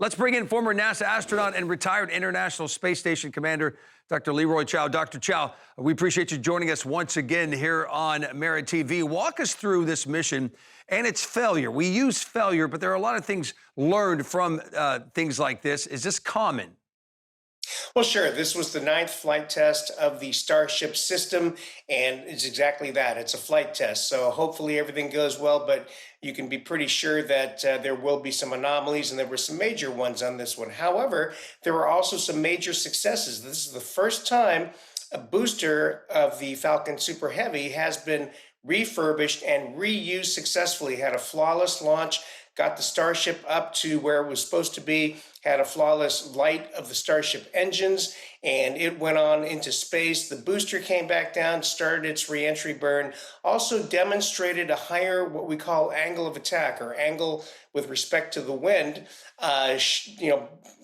Let's bring in former NASA astronaut and retired International Space Station Commander, Dr. Leroy Chiao. Dr. Chiao, we appreciate you joining us once again here on Merit TV. Walk us through this mission and its failure. We use failure, but there are a lot of things learned from things like this. Is this common? Well, sure. This was the ninth flight test of the Starship system, and it's exactly that. It's a flight test. So hopefully everything goes well, but you can be pretty sure that there will be some anomalies, and there were some major ones on this one. However, there were also some major successes. This is the first time a booster of the Falcon Super Heavy has been refurbished and reused successfully, had a flawless launch, got the Starship up to where it was supposed to be, had a flawless light of the Starship engines, and it went on into space. The booster came back down, started its reentry burn, also demonstrated a higher, what we call angle of attack, or angle with respect to the wind,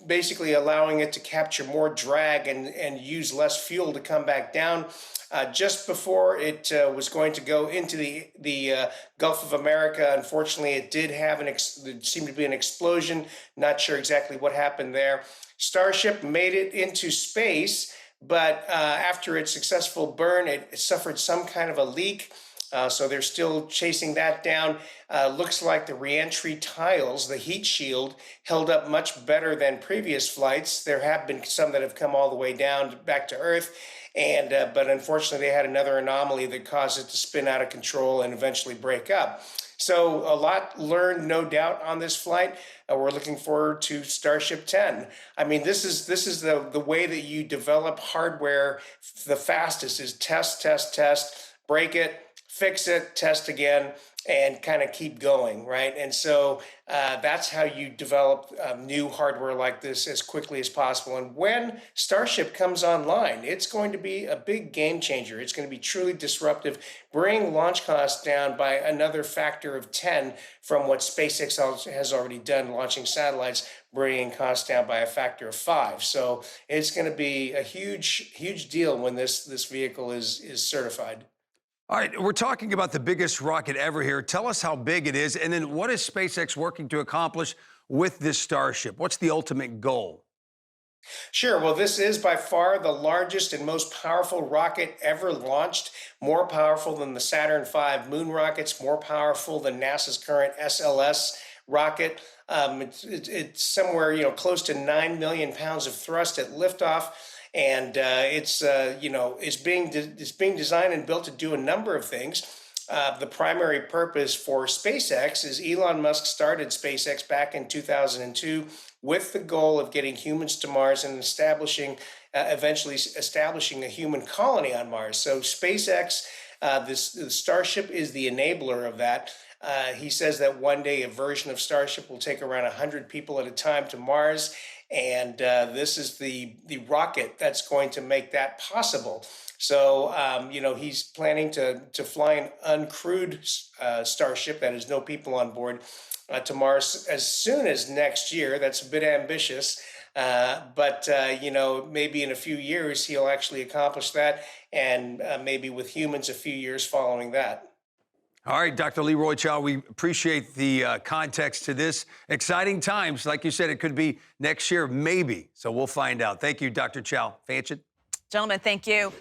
basically allowing it to capture more drag and use less fuel to come back down. Just before it was going to go into the Gulf of America, unfortunately, it did have there seemed to be an explosion. Not sure exactly what happened there. Starship made it into space, but after its successful burn, it suffered some kind of a leak. So they're still chasing that down. Looks like the reentry tiles, the heat shield, held up much better than previous flights. There have been some that have come all the way down back to Earth. But unfortunately, they had another anomaly that caused it to spin out of control and eventually break up. So a lot learned, no doubt, on this flight. We're looking forward to Starship 10. I mean, this is the way that you develop hardware the fastest is test, test, test, break it, fix it, test again, and kind of keep going, right? And so that's how you develop new hardware like this as quickly as possible. And when Starship comes online, it's going to be a big game changer. It's going to be truly disruptive, bring launch costs down by another factor of 10 from what SpaceX has already done, launching satellites, bringing costs down by a factor of 5. So it's going to be a huge, huge deal when this vehicle is certified. All right, we're talking about the biggest rocket ever here. Tell us how big it is, and then what is SpaceX working to accomplish with this Starship? What's the ultimate goal? Sure. Well, this is by far the largest and most powerful rocket ever launched, more powerful than the Saturn V moon rockets, more powerful than NASA's current SLS rocket. It's somewhere, close to 9 million pounds of thrust at liftoff. And it's being designed and built to do a number of things. The primary purpose for SpaceX is Elon Musk started SpaceX back in 2002 with the goal of getting humans to Mars and eventually establishing a human colony on Mars. So SpaceX, the Starship is the enabler of that. He says that one day a version of Starship will take around 100 people at a time to Mars. And this is the rocket that's going to make that possible. So, he's planning to fly an uncrewed Starship that has no people on board to Mars as soon as next year. That's a bit ambitious. But maybe in a few years, he'll actually accomplish that. And maybe with humans, a few years following that. All right, Dr. Leroy Chiao, we appreciate the context to this. Exciting times. Like you said, it could be next year, maybe. So we'll find out. Thank you, Dr. Chiao. Fanchon? Gentlemen, thank you.